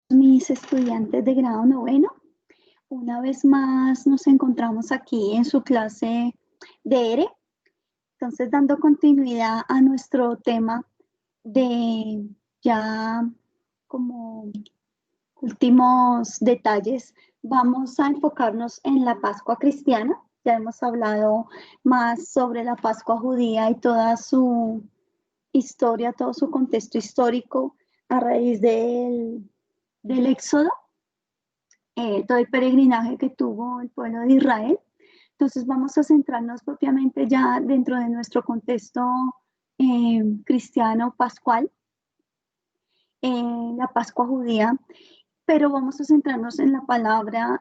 Mis estudiantes de grado noveno. Una vez más nos encontramos aquí en su clase de ERE. Entonces, dando continuidad a nuestro tema de ya como últimos detalles, vamos a enfocarnos en la Pascua cristiana. Ya hemos hablado más sobre la Pascua judía y toda su historia, todo su contexto histórico a raíz del Éxodo, todo el peregrinaje que tuvo el pueblo de Israel. Entonces vamos a centrarnos propiamente ya dentro de nuestro contexto cristiano pascual, la Pascua judía, pero vamos a centrarnos en la palabra,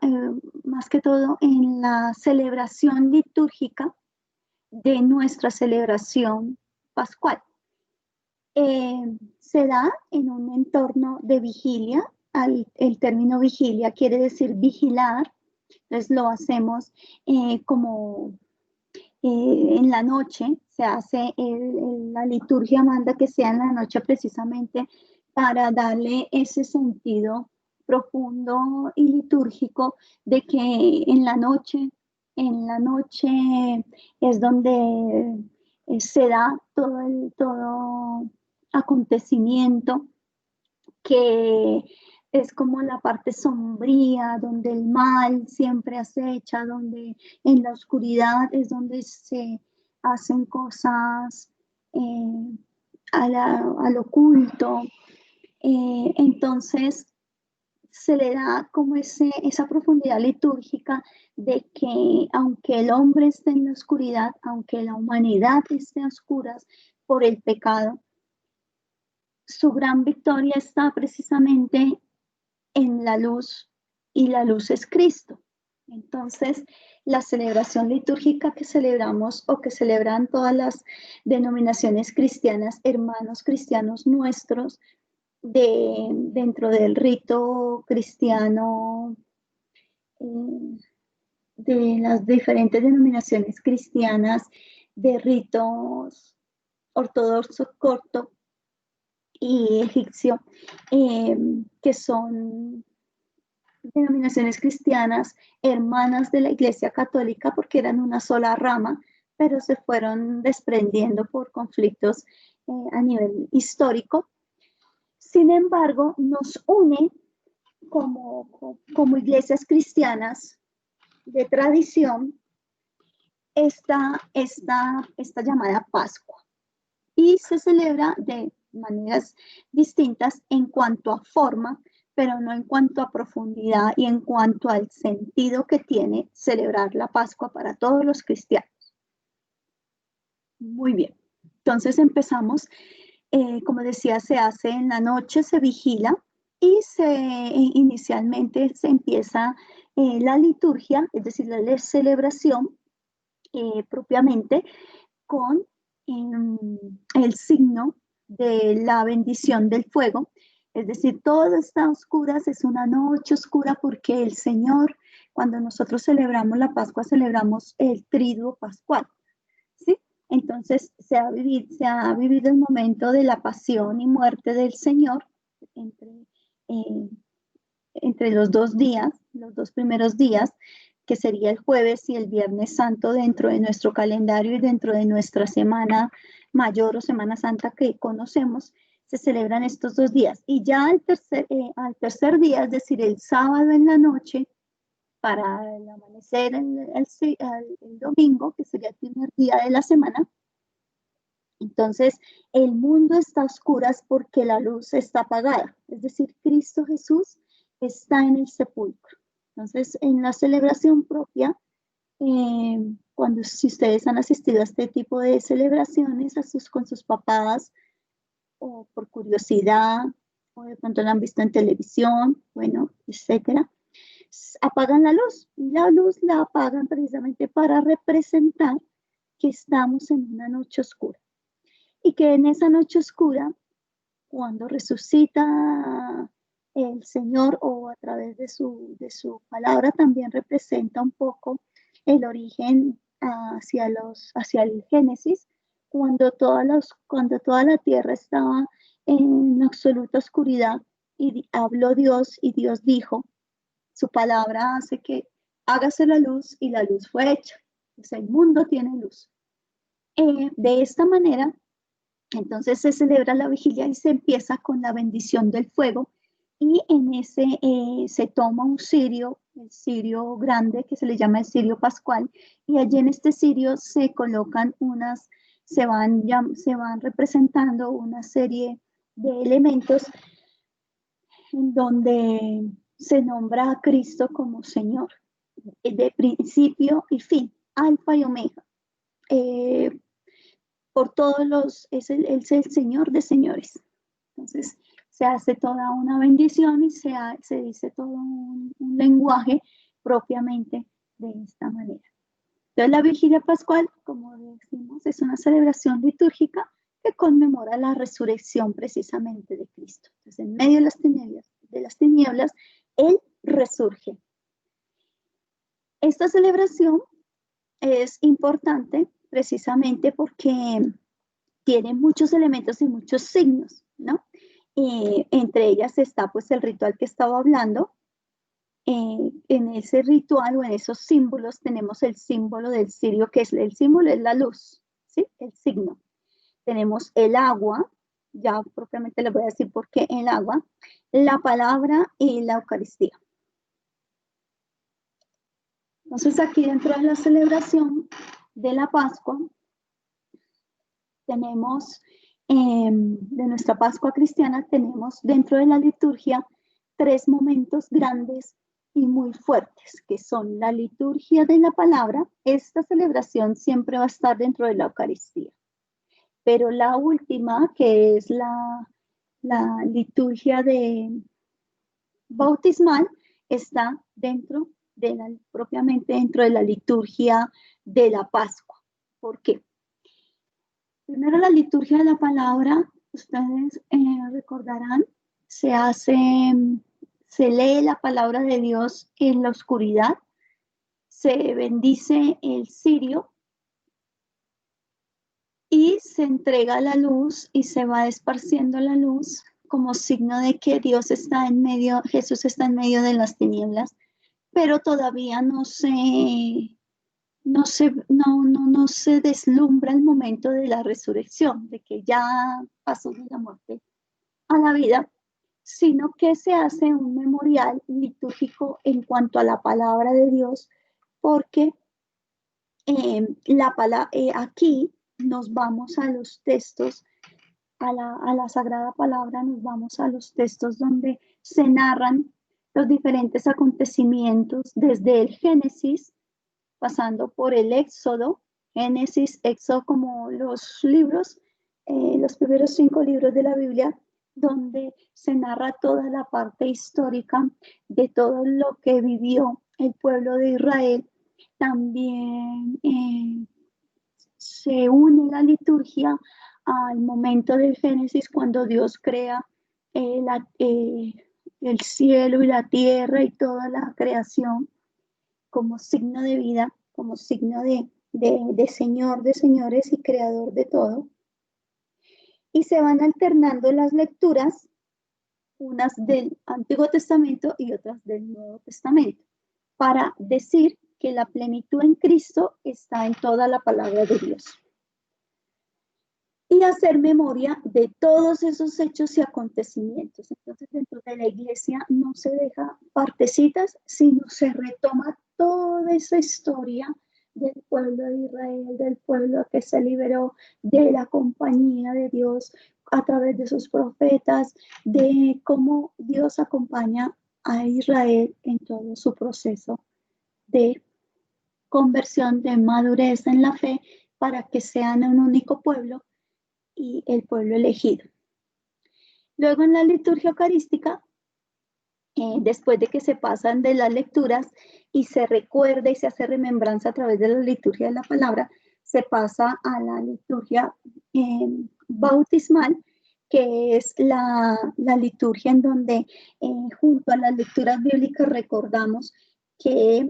más que todo en la celebración litúrgica de nuestra celebración pascual. Se da en un entorno de vigilia. El término vigilia quiere decir vigilar, entonces lo hacemos como en la noche, se hace, la liturgia manda que sea en la noche precisamente para darle ese sentido profundo y litúrgico de que en la noche es donde se da todo acontecimiento que es como la parte sombría, donde el mal siempre acecha, donde en la oscuridad es donde se hacen cosas al oculto. Entonces se le da como esa profundidad litúrgica de que aunque el hombre esté en la oscuridad, aunque la humanidad esté a oscuras por el pecado, su gran victoria está precisamente en la luz, y la luz es Cristo. Entonces, la celebración litúrgica que celebramos o que celebran todas las denominaciones cristianas, hermanos cristianos nuestros, dentro del rito cristiano, eh, de las diferentes denominaciones cristianas, de ritos ortodoxo corto y egipcio, que son denominaciones cristianas hermanas de la Iglesia Católica porque eran una sola rama, pero se fueron desprendiendo por conflictos a nivel histórico. Sin embargo, nos une como iglesias cristianas de tradición esta llamada Pascua, y se celebra de maneras distintas en cuanto a forma, pero no en cuanto a profundidad y en cuanto al sentido que tiene celebrar la Pascua para todos los cristianos. Muy bien, entonces empezamos, como decía, se hace en la noche, se vigila y inicialmente se empieza la liturgia, es decir, la celebración propiamente con el signo de la bendición del fuego. Es decir, todo está a oscuras, es una noche oscura porque el Señor, cuando nosotros celebramos la Pascua, celebramos el triduo pascual, ¿sí? Entonces se ha vivido el momento de la pasión y muerte del Señor eh, entre los 2 días, los 2 primeros días, que sería el jueves y el viernes santo dentro de nuestro calendario y dentro de nuestra semana mayor o semana santa que conocemos, se celebran estos 2 días. Y ya al tercer día, es decir, el sábado en la noche, para el amanecer el domingo, que sería el primer día de la semana, entonces el mundo está a oscuras porque la luz está apagada, es decir, Cristo Jesús está en el sepulcro. Entonces, en la celebración propia, si ustedes han asistido a este tipo de celebraciones con sus papás, o por curiosidad, o de pronto la han visto en televisión, bueno, etcétera, apagan la luz, y la luz la apagan precisamente para representar que estamos en una noche oscura, y que en esa noche oscura, cuando resucita el Señor, o a través de su palabra, también representa un poco el origen hacia el Génesis, cuando toda la tierra estaba en absoluta oscuridad y habló Dios y Dios dijo, su palabra hace que hágase la luz y la luz fue hecha. Pues el mundo tiene luz. De esta manera, entonces se celebra la vigilia y se empieza con la bendición del fuego y en ese se toma un cirio, el cirio grande que se le llama el cirio pascual, y allí en este cirio se colocan se van representando una serie de elementos en donde se nombra a Cristo como Señor, de principio y fin, alfa y omega. Por todos Él es el Señor de señores. Entonces, se hace toda una bendición y se dice todo un lenguaje propiamente de esta manera. Entonces, la vigilia pascual, como decimos, es una celebración litúrgica que conmemora la resurrección precisamente de Cristo. Entonces, en medio de las tinieblas, Él resurge. Esta celebración es importante precisamente porque tiene muchos elementos y muchos signos, ¿no? Entre ellas está pues el ritual que estaba hablando. En ese ritual o en esos símbolos tenemos el símbolo del cirio, que es el símbolo es la luz, ¿sí? El signo. Tenemos el agua, ya propiamente les voy a decir por qué el agua, la palabra y la Eucaristía. Entonces aquí dentro de la celebración de la Pascua tenemos, de nuestra Pascua cristiana, tenemos dentro de la liturgia 3 momentos grandes y muy fuertes, que son la liturgia de la palabra. Esta celebración siempre va a estar dentro de la Eucaristía. Pero la última, que es la liturgia bautismal, está propiamente dentro de la liturgia de la Pascua. ¿Por qué? Primero, la liturgia de la palabra, ustedes recordarán, se lee la palabra de Dios en la oscuridad, se bendice el cirio y se entrega la luz y se va esparciendo la luz como signo de que Dios está en medio, Jesús está en medio de las tinieblas, pero todavía no se deslumbra el momento de la resurrección, de que ya pasó de la muerte a la vida, sino que se hace un memorial litúrgico en cuanto a la palabra de Dios, porque aquí nos vamos a los textos, a la Sagrada Palabra, nos vamos a los textos donde se narran los diferentes acontecimientos desde el Génesis, pasando por el Éxodo, Génesis, Éxodo, como los libros, los primeros 5 libros de la Biblia, donde se narra toda la parte histórica de todo lo que vivió el pueblo de Israel. También se une la liturgia al momento del Génesis, cuando Dios crea el cielo y la tierra y toda la creación como signo de vida, como signo de Señor de señores y creador de todo. Y se van alternando las lecturas, unas del Antiguo Testamento y otras del Nuevo Testamento, para decir que la plenitud en Cristo está en toda la palabra de Dios. Y hacer memoria de todos esos hechos y acontecimientos. Entonces, dentro de la iglesia no se deja partecitas, sino se retoma toda esa historia del pueblo de Israel, del pueblo que se liberó de la compañía de Dios a través de sus profetas, de cómo Dios acompaña a Israel en todo su proceso de conversión, de madurez en la fe, para que sean un único pueblo y el pueblo elegido. Luego, en la liturgia eucarística, después de que se pasan de las lecturas y se recuerda y se hace remembranza a través de la liturgia de la palabra, se pasa a la liturgia bautismal, que es la liturgia en donde junto a las lecturas bíblicas recordamos que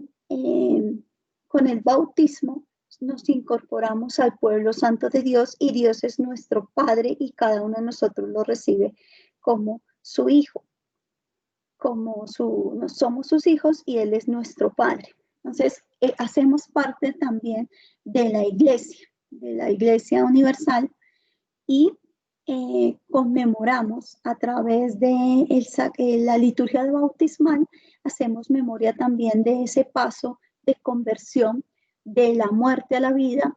con el bautismo nos incorporamos al pueblo santo de Dios y Dios es nuestro Padre y cada uno de nosotros lo recibe como su hijo. somos sus hijos y Él es nuestro Padre. Entonces, hacemos parte también de la Iglesia Universal, y conmemoramos a través de la liturgia bautismal, hacemos memoria también de ese paso de conversión, de la muerte a la vida,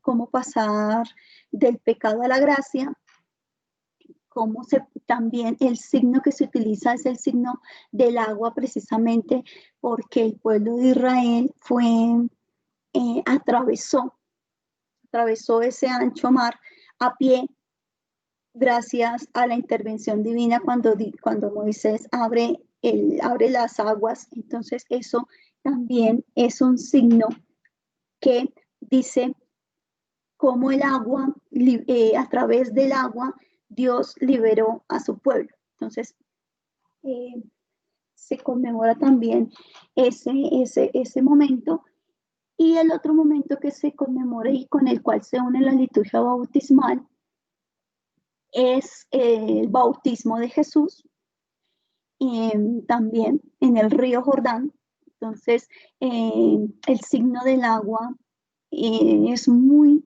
cómo pasar del pecado a la gracia, también el signo que se utiliza es el signo del agua, precisamente porque el pueblo de Israel atravesó ese ancho mar a pie, gracias a la intervención divina cuando Moisés abre las aguas. Entonces eso también es un signo que dice cómo el agua, a través del agua, Dios liberó a su pueblo. Entonces, se conmemora también ese momento. Y el otro momento que se conmemora y con el cual se une la liturgia bautismal es el bautismo de Jesús, también en el río Jordán. Entonces, el signo del agua es muy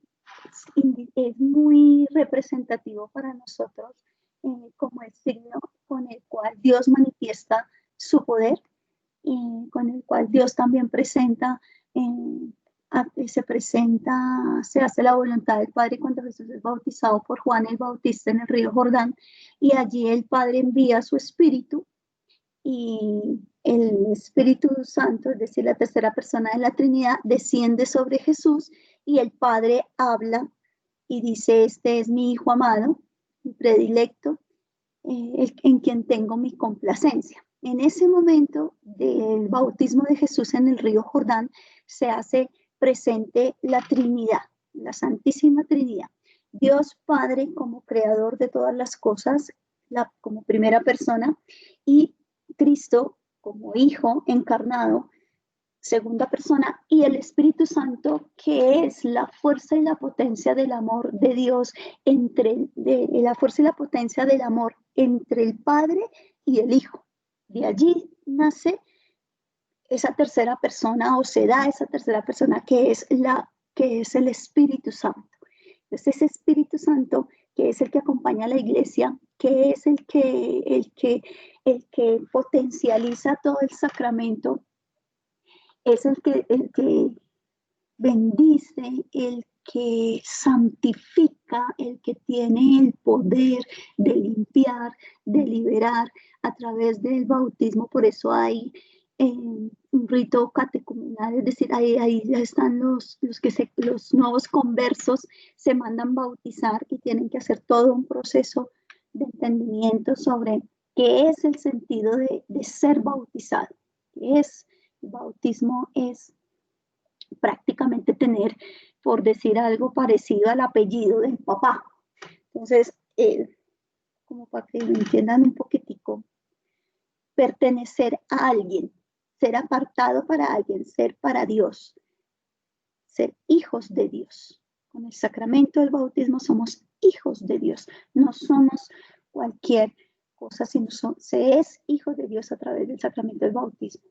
representativo para nosotros, como el signo con el cual Dios manifiesta su poder, y con el cual Dios también se hace la voluntad del Padre cuando Jesús es bautizado por Juan el Bautista en el río Jordán, y allí el Padre envía su Espíritu, y el Espíritu Santo, es decir, la tercera persona de la Trinidad, desciende sobre Jesús, y el Padre habla y dice: este es mi Hijo amado, mi predilecto, en quien tengo mi complacencia. En ese momento del bautismo de Jesús en el río Jordán se hace presente la Trinidad, la Santísima Trinidad. Dios Padre como creador de todas las cosas, como primera persona, y Cristo como Hijo encarnado, segunda persona, y el Espíritu Santo, que es la fuerza y la potencia del amor de Dios, la fuerza y la potencia del amor entre el Padre y el Hijo. De allí nace esa tercera persona, o se da esa tercera persona, que es el Espíritu Santo. Entonces, ese Espíritu Santo, que es el que acompaña a la iglesia, que es el que potencializa todo el sacramento, es el que bendice, el que santifica, el que tiene el poder de limpiar, de liberar a través del bautismo. Por eso hay un rito catecumenal, es decir, ahí ya están los nuevos conversos, se mandan bautizar y tienen que hacer todo un proceso de entendimiento sobre qué es el sentido de ser bautizado. El bautismo es prácticamente tener, por decir algo parecido al apellido del papá. Entonces, como para que lo entiendan un poquitico, pertenecer a alguien, ser apartado para alguien, ser para Dios, ser hijos de Dios. Con el sacramento del bautismo somos hijos de Dios, no somos cualquier cosa, sino se es hijo de Dios a través del sacramento del bautismo.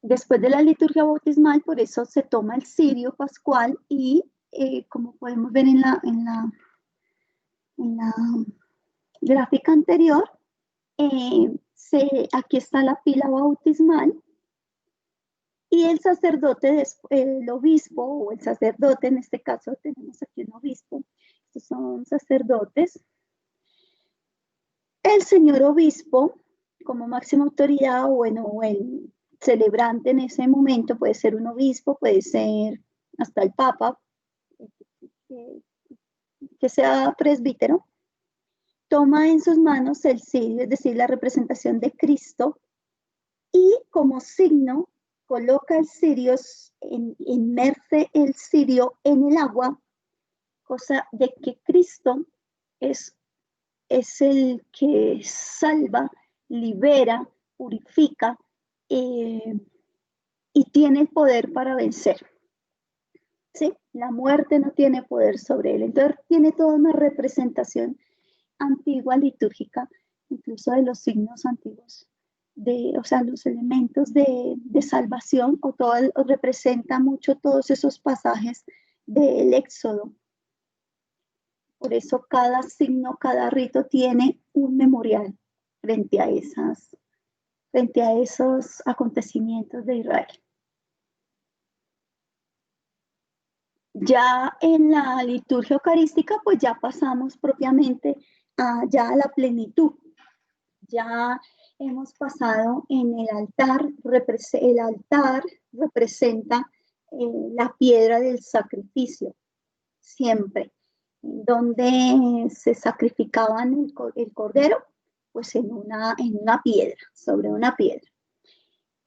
Después de la liturgia bautismal, por eso se toma el cirio pascual, y como podemos ver en la gráfica anterior, aquí está la pila bautismal, y el sacerdote, el obispo o el sacerdote, en este caso tenemos aquí un obispo, estos son sacerdotes, el señor obispo como máxima autoridad, o el celebrante en ese momento, puede ser un obispo, puede ser hasta el papa, que sea presbítero, toma en sus manos el cirio, es decir, la representación de Cristo, y como signo coloca el cirio, inmerse el cirio en el agua, cosa de que Cristo es el que salva, libera, purifica, y tiene el poder para vencer. ¿Sí? La muerte no tiene poder sobre él. Entonces tiene toda una representación antigua litúrgica incluso de los signos antiguos, o sea, los elementos de salvación, o representa mucho todos esos pasajes del Éxodo. Por eso cada signo, cada rito tiene un memorial frente a esos acontecimientos de Israel. Ya en la liturgia eucarística, pues ya pasamos propiamente ya a la plenitud. Ya hemos pasado en el altar. El altar representa la piedra del sacrificio, siempre, donde se sacrificaban el cordero, pues en una piedra, sobre una piedra.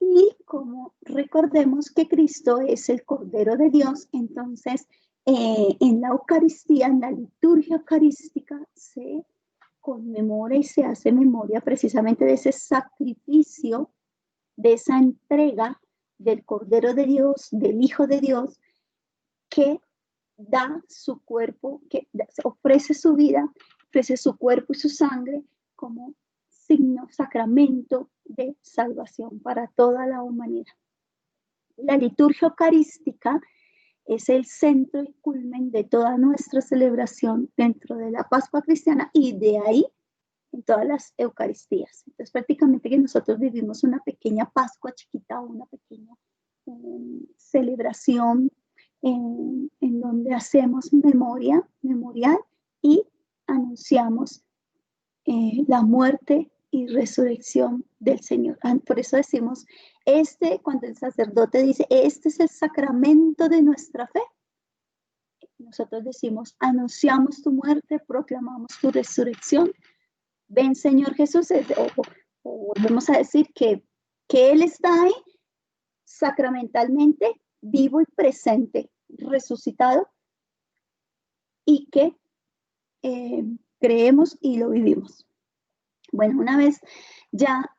Y como recordemos que Cristo es el Cordero de Dios, entonces en la Eucaristía, en la liturgia eucarística, se conmemora y se hace memoria precisamente de ese sacrificio, de esa entrega del Cordero de Dios, del Hijo de Dios, que da su cuerpo, que ofrece su vida, ofrece su cuerpo y su sangre como signo, sacramento de salvación para toda la humanidad. La liturgia eucarística es el centro y culmen de toda nuestra celebración dentro de la Pascua cristiana y de ahí en todas las Eucaristías. Entonces prácticamente que nosotros vivimos una pequeña Pascua chiquita, una pequeña celebración en donde hacemos memorial y anunciamos la muerte y resurrección del Señor. Por eso decimos, cuando el sacerdote dice, este es el sacramento de nuestra fe, nosotros decimos, anunciamos tu muerte, proclamamos tu resurrección. Ven, Señor Jesús, o volvemos a decir que Él está ahí sacramentalmente vivo y presente, resucitado, y que creemos y lo vivimos. Bueno, una vez ya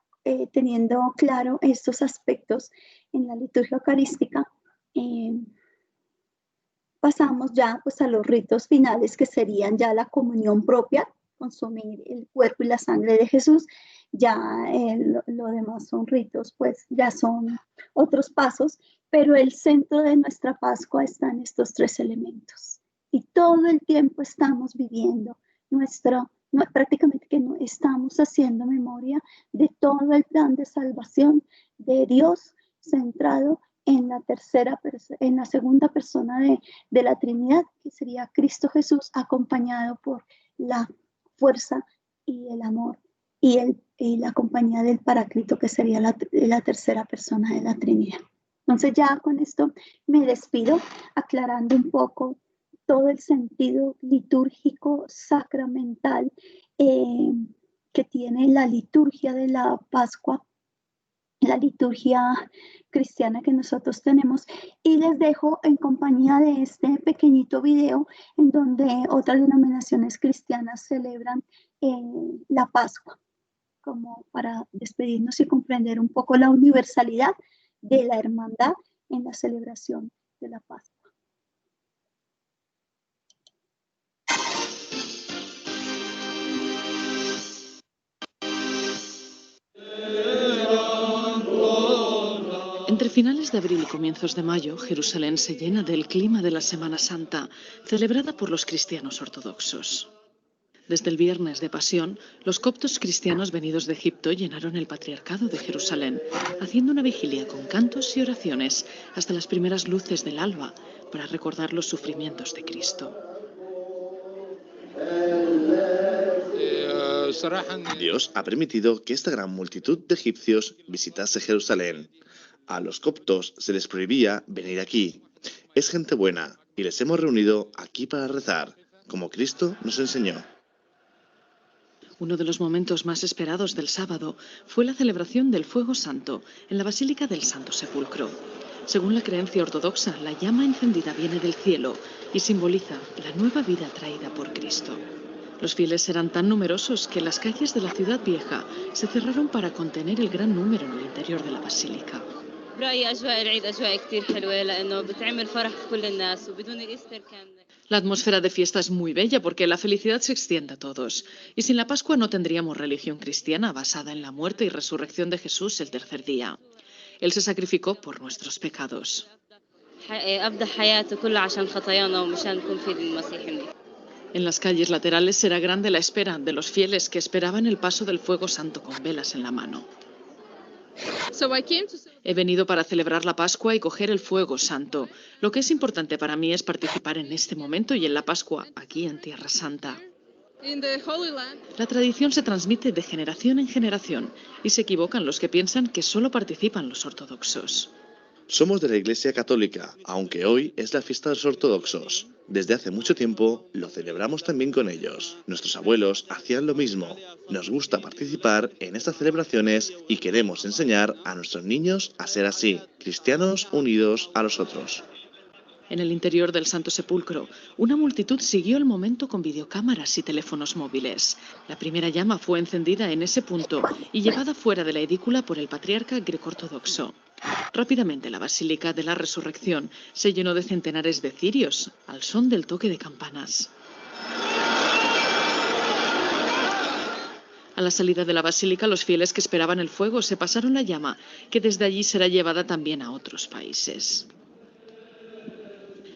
teniendo claro estos aspectos en la liturgia eucarística, pasamos ya pues a los ritos finales, que serían ya la comunión propia, consumir el cuerpo y la sangre de Jesús. Ya lo demás son ritos, pues ya son otros pasos, pero el centro de nuestra Pascua están estos tres elementos. Y todo el tiempo estamos viviendo prácticamente que no estamos haciendo memoria de todo el plan de salvación de Dios centrado en la segunda persona de la Trinidad, que sería Cristo Jesús, acompañado por la fuerza y el amor y la compañía del Paráclito, que sería la tercera persona de la Trinidad. Entonces ya con esto me despido, aclarando un poco todo el sentido litúrgico, sacramental que tiene la liturgia de la Pascua, la liturgia cristiana que nosotros tenemos, y les dejo en compañía de este pequeñito video en donde otras denominaciones cristianas celebran la Pascua, como para despedirnos y comprender un poco la universalidad de la hermandad en la celebración de la Pascua. Entre finales de abril y comienzos de mayo, Jerusalén se llena del clima de la Semana Santa, celebrada por los cristianos ortodoxos. Desde el viernes de Pasión, los coptos cristianos venidos de Egipto llenaron el patriarcado de Jerusalén, haciendo una vigilia con cantos y oraciones hasta las primeras luces del alba para recordar los sufrimientos de Cristo. Dios ha permitido que esta gran multitud de egipcios visitase Jerusalén. A los coptos se les prohibía venir aquí. Es gente buena y les hemos reunido aquí para rezar, como Cristo nos enseñó. Uno de los momentos más esperados del sábado fue la celebración del Fuego Santo en la Basílica del Santo Sepulcro. Según la creencia ortodoxa, la llama encendida viene del cielo y simboliza la nueva vida traída por Cristo. Los fieles eran tan numerosos que las calles de la ciudad vieja se cerraron para contener el gran número en el interior de la basílica. La atmósfera de fiesta es muy bella porque la felicidad se extiende a todos. Y sin la Pascua no tendríamos religión cristiana basada en la muerte y resurrección de Jesús el tercer día. Él se sacrificó por nuestros pecados. En las calles laterales será grande la espera de los fieles que esperaban el paso del fuego santo con velas en la mano. He venido para celebrar la Pascua y coger el fuego santo. Lo que es importante para mí es participar en este momento y en la Pascua, aquí en Tierra Santa. La tradición se transmite de generación en generación y se equivocan los que piensan que solo participan los ortodoxos. Somos de la Iglesia Católica, aunque hoy es la fiesta de los ortodoxos. Desde hace mucho tiempo lo celebramos también con ellos. Nuestros abuelos hacían lo mismo. Nos gusta participar en estas celebraciones y queremos enseñar a nuestros niños a ser así, cristianos unidos a los otros. En el interior del Santo Sepulcro, una multitud siguió el momento con videocámaras y teléfonos móviles. La primera llama fue encendida en ese punto y llevada fuera de la edícula por el patriarca greco-ortodoxo. Rápidamente la Basílica de la Resurrección se llenó de centenares de cirios al son del toque de campanas. A la salida de la basílica, los fieles que esperaban el fuego se pasaron la llama, que desde allí será llevada también a otros países.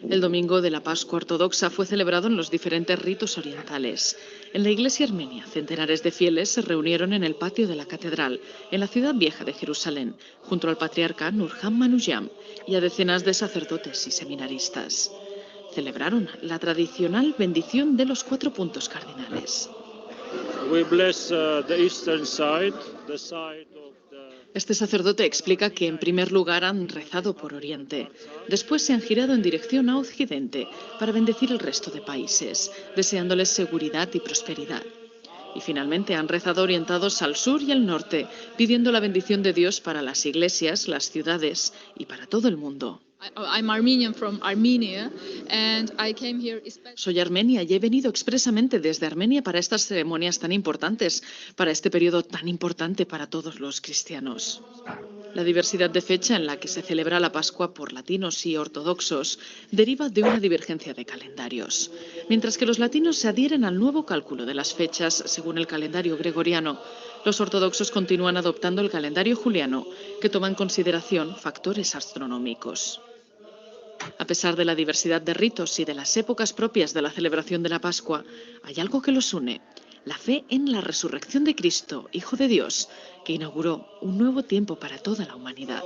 El domingo de la Pascua ortodoxa fue celebrado en los diferentes ritos orientales. En la iglesia armenia, centenares de fieles se reunieron en el patio de la catedral, en la ciudad vieja de Jerusalén, junto al patriarca Nurhan Manujam y a decenas de sacerdotes y seminaristas. Celebraron la tradicional bendición de los 4 puntos cardinales. Este sacerdote explica que en primer lugar han rezado por Oriente, después se han girado en dirección a Occidente para bendecir el resto de países, deseándoles seguridad y prosperidad. Y finalmente han rezado orientados al sur y al norte, pidiendo la bendición de Dios para las iglesias, las ciudades y para todo el mundo. Soy armenia y he venido expresamente desde Armenia para estas ceremonias tan importantes, para este periodo tan importante para todos los cristianos. La diversidad de fecha en la que se celebra la Pascua por latinos y ortodoxos deriva de una divergencia de calendarios. Mientras que los latinos se adhieren al nuevo cálculo de las fechas según el calendario gregoriano, los ortodoxos continúan adoptando el calendario juliano, que toma en consideración factores astronómicos. A pesar de la diversidad de ritos y de las épocas propias de la celebración de la Pascua, hay algo que los une: la fe en la resurrección de Cristo, Hijo de Dios, que inauguró un nuevo tiempo para toda la humanidad.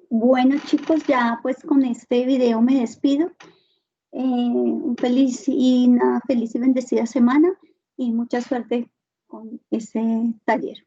Bueno, chicos, ya pues con este video me despido. Una feliz y bendecida semana y mucha suerte con ese taller.